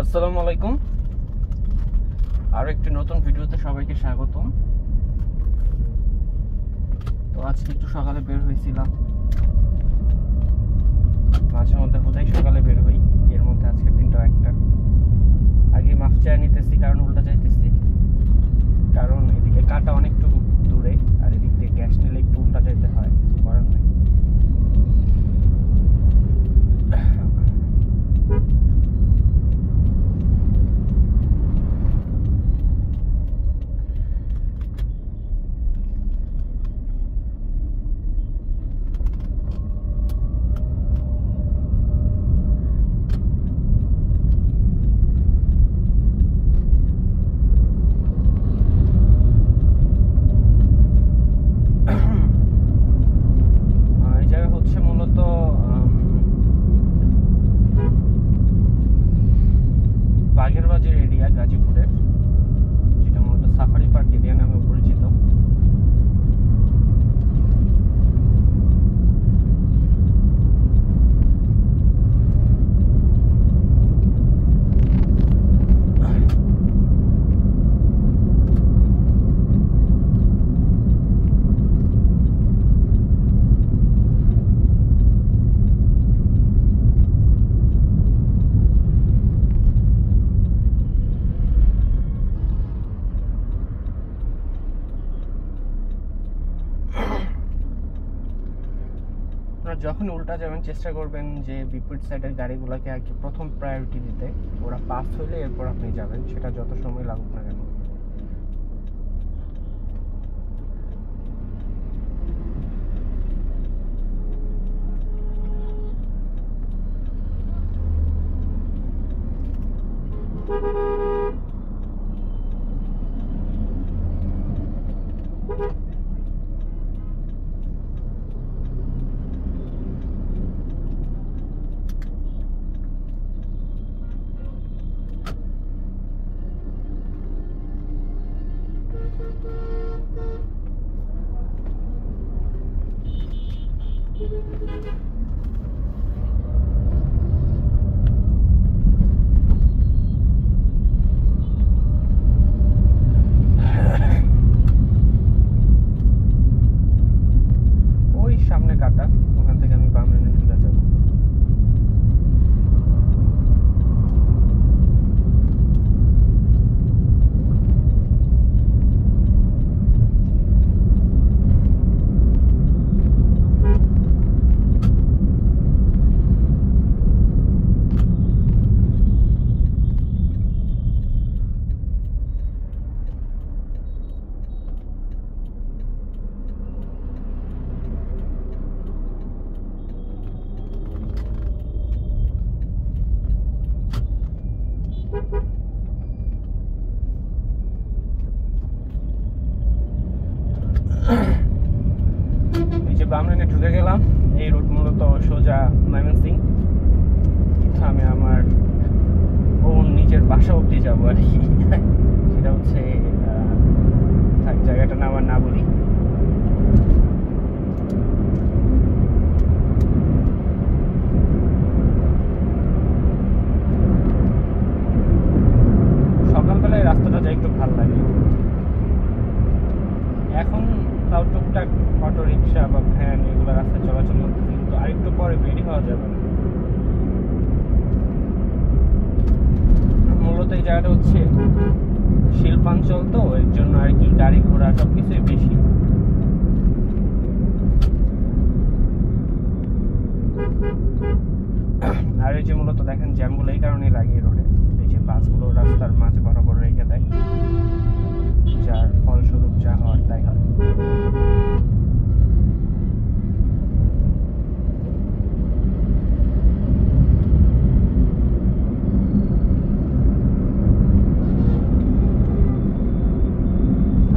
আসসালামু আলাইকুম। আর একটি নতুন ভিডিওতে সবাইকে স্বাগতম। তো আজকে একটু সকালে বের হয়েছিলাম, মাঝে মধ্যে হুদাই সকালে বের হই, এর মধ্যে আজকের দিনটাও একটা। আগে মাফ চায় নিতেছি কারণ উল্টা যাইতেছি, কারণ এদিকে কাটা অনেকটু দূরে আর এদিক দিয়ে গ্যাস নিলে একটু উল্টা যাইতে হয়, কিছু করার নেই। এই জায়গা হচ্ছে মূলত বাগেরবাজার এরিয়া, গাজীপুরের, যেটা মূলত সাফারি পার্ক এরিয়া নামে পরিচিত। আপনারা যখন উল্টা যাবেন চেষ্টা করবেন যে বিপরীত সাইডের গাড়িগুলোকে আগে প্রথম প্রায়োরিটি দিতে। ওরা পাস হইলে এরপর আপনি যাবেন, সেটা যত সময় লাগুক না কেন। ওই সামনে কাটা, ওখান থেকে আমি বাম লেনে ঢুকে যাবো। এই যে বাম লেনে ঢুকে গেলাম। এই রোড মূলত সোজা ময়মনসিংহ, কিন্তু আমি আমার নিজের বাসা অব্দি যাবো আর কি। সেটা হচ্ছে থাক, জায়গাটা না আমার না বলি। সকালবেলায় রাস্তাটা যাই একটু ভালো লাগে। এখন তাও টুকটাক অটো রিক্সা বা ভ্যান এগুলো রাস্তায় চলাচল করতেছে, কিন্তু আরেকটু পরে বেরি হওয়া যাবে না। মূলত এই জায়গাটা হচ্ছে শিল্পাঞ্চল, তো এর জন্য আর কি গাড়ি ঘোড়া সবকিছুই বেশি। আর এই যে মূলত দেখেন জ্যামগুলো এই কারণেই লাগে রোডে, এই যে বাসগুলো রাস্তার মাঝে বরাবর রেখে দেয়, যার ফলস্বরূপ যা হওয়ার তাই হয়।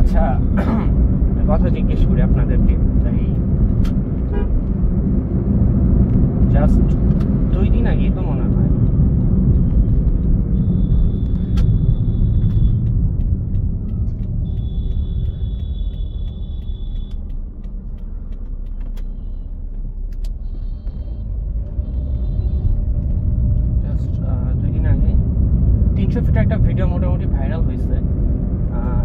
আচ্ছা, কথা জিজ্ঞেস করি আপনাদেরকে, তাই জাস্ট 2 দিন আগেই তো মনে হয় 300 ফিটের একটা ভিডিও মোটামুটি ভাইরাল হয়েছে।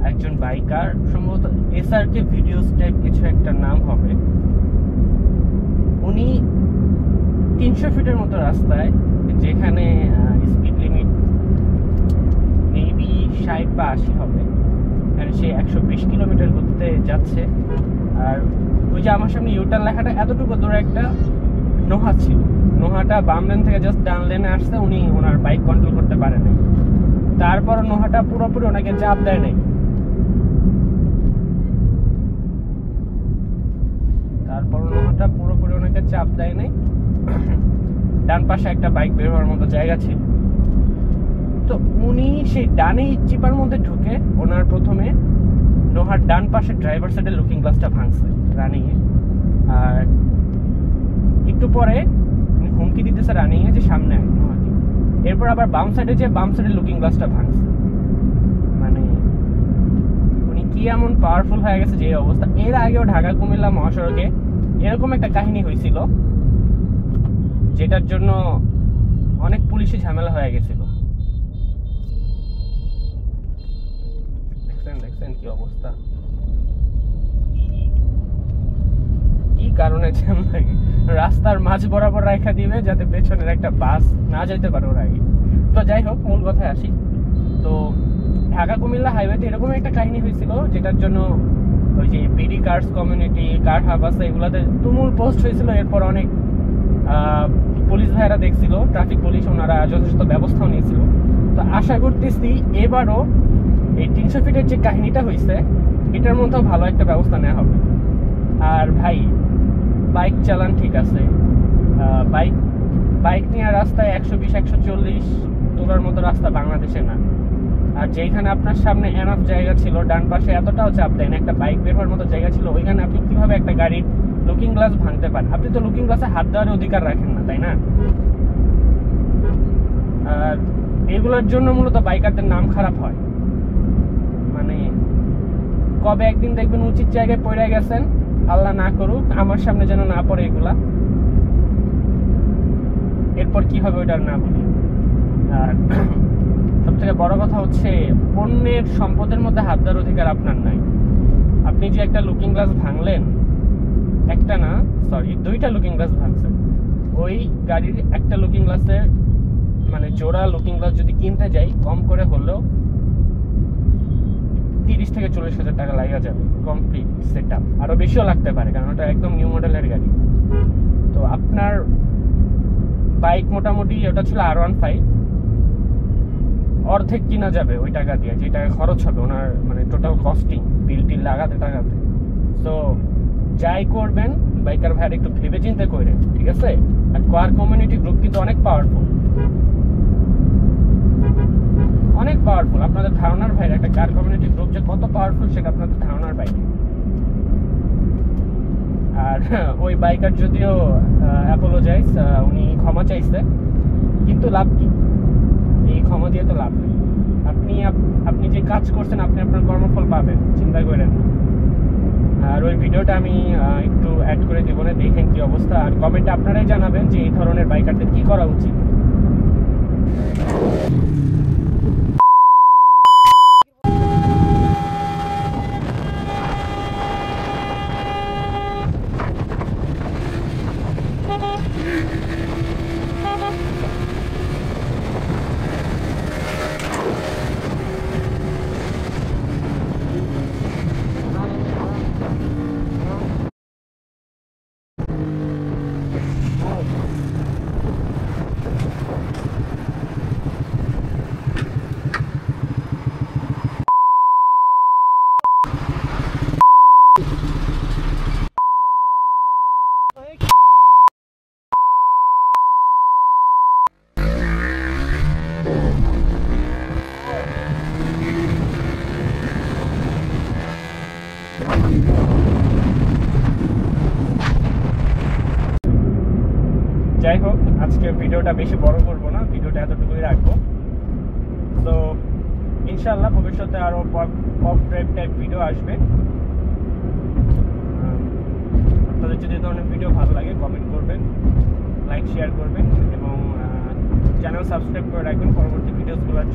একজন বাইকার, সম্ভবত SRK ভিডিওস টাইপ কিছু একটা নাম হবে, উনি 300 ফিটের মতো রাস্তায়, যেখানে স্পিড লিমিট মেবি 60 বা 80 হবে, সে 120 কিলোমিটার গতিতে যাচ্ছে। আর ওই যে আমার সামনে ইউটার্ন লেখাটা, এতটুকু দূরে একটা নোহা ছিল, নোহাটা বাম লেন থেকে জাস্ট ডান লেনে আসছে, উনি ওনার বাইক কন্ট্রোল করতে পারে নাই। তারপর নোহাটা পুরোপুরি ওনাকে চাপ দেয় নাই, ডান পাশে একটা বাইক বের হওয়ার মতো জায়গা ছিল, তো উনি সেই ডানে চিপার মধ্যে ঢুকে ওনার প্রথমে নোহার ডান পাশে ড্রাইভার সাইডের লুকিং গ্লাসটা ভাঙছে রানিংয়ে। আর একটু পরে উনি হুমকি দিতেছে রানিংয়ে যে সামনে আয় নোহাকে। এরপর আবার বাম সাইডে যে বাম সাইডের লুকিং গ্লাসটা ভাঙছে। মানে উনি কি এমন পাওয়ারফুল হয়ে গেছে যে অবস্থা। এর আগেও ঢাকা কুমিল্লা মহাসড়কে এরকম একটা কাহিনী হয়েছিল, যেটার জন্য অনেক পুলিশি ঝামেলা হয়ে গেছিল। দেখছেন কি অবস্থা, কি কারণে জ্যাম লাগে। রাস্তার মাঝ বরাবর রাখা দিবে যাতে পেছনের একটা বাস না যেতে পারে ওর আগে। তো যাই হোক, মূল কথায় আসি। তো ঢাকা কুমিল্লা হাইওয়েতে এরকম একটা কাহিনী হয়েছিল, যেটার জন্য ওই যে বিডি কার্স কমিউনিটি, কার হাব আছে, এগুলাতে তুমুল পোস্ট হয়েছিল। এরপর অনেক পুলিশ ভাইরা দেখছিল, ট্রাফিক পুলিশ, ওনারা যথেষ্ট ব্যবস্থাও নিয়েছিল। তো আশা করতেছি এবারও এই 300 ফিটের যে কাহিনীটা হয়েছে, এটার মধ্যেও ভালো একটা ব্যবস্থা নেওয়া হবে। আর ভাই, বাইক চালান ঠিক আছে, বাইক নিয়ে রাস্তায় 120-140 তোলার মতো রাস্তা বাংলাদেশে না। আর যেখানে আপনার সামনে এনাফ জায়গা ছিল, ডান পাশে এতটাও চাপ দেন, একটা বাইক বের হওয়ার মতো জায়গা ছিল, ওইখানে আপনি কিভাবে একটা গাড়ির লুকিং গ্লাস ভাঙতে পারেন? আপনি তো লুকিং গ্লাসে হাত দেওয়ার অধিকার রাখেন না, তাই না? আর এগুলোর জন্য মূলত বাইকারদের নাম খারাপ হয়। মানে কবে একদিন দেখবেন উচিত জায়গায় পড়ে গেছেন, আল্লাহ না করুক আমার সামনে যেন না পড়ে এগুলা, এরপর কি হবে ওইটার না বলি। আর সবথেকে বড় কথা হচ্ছে, অন্যের সম্পদের মধ্যে হাত দেওয়ার অধিকার আপনার নাই। আপনি যে একটা লুকিং গ্লাস ভাঙলেন, একটা না, সরি, 2টা লুকিং গ্লাস ভাঙছেন, ওই গাড়ির একটা লুকিং গ্লাসের মানে জোড়া লুকিং গ্লাস যদি কিনতে যাই, কম করে হলেও 30 থেকে 40 হাজার টাকা লাগা যাবে কমপ্লিট সেট আপ। আরো বেশিও লাগতে পারে, কারণ ওটা একদম নিউ মডেলের গাড়ি। তো আপনার বাইক মোটামুটি, ওটা ছিল R15, অর্ধেক কিনা যাবে ওই টাকা দিয়ে, যে টাকা খরচ হবে ওনার, মানে টোটাল কস্টিং বিল টিল লাগাতে। তো যাই করবেন বাইকার ভাইয়ের একটু ভেবে চিন্তে করেন, ঠিক আছে? আর কার কমিউনিটি গ্রুপ কিন্তু অনেক পাওয়ারফুল, অনেক পাওয়ারফুল। আপনাদের ধারণার বাইরে একটা কার কমিউনিটি গ্রুপ যে কত পাওয়ারফুল, সেটা আপনাদের ধারণার বাইরে। আর ওই বাইকার যদিও অ্যাপোলোজাইজ, উনি ক্ষমা চাইছে, কিন্তু লাভ কি? এই ক্ষমা দিয়ে তো লাভ নেই। আপনি যে কাজ করছেন, আপনি আপনার কর্মফল পাবেন, চিন্তা করেন। আর ওই ভিডিওটা আমি একটু অ্যাড করে দিব, না দেখেন কি অবস্থা। আর কমেন্টে আপনারাই জানাবেন যে এই ধরনের বাইকারদের কি করা উচিত। যাই হোক, আজকে ভিডিওটা বেশি বড় করবো না, ভিডিওটা এতটুকুই রাখবো। তো ইনশাআল্লাহ ভবিষ্যতে আরো পপ ড্রাইভ টাইপ ভিডিও আসবে। আপনাদের যদি এই ধরনের ভিডিও ভালো লাগে, কমেন্ট করবেন, লাইক শেয়ার করবেন এবং চ্যানেল সাবস্ক্রাইব করে রাখবেন পরবর্তী ভিডিওসগুলোর জন্য।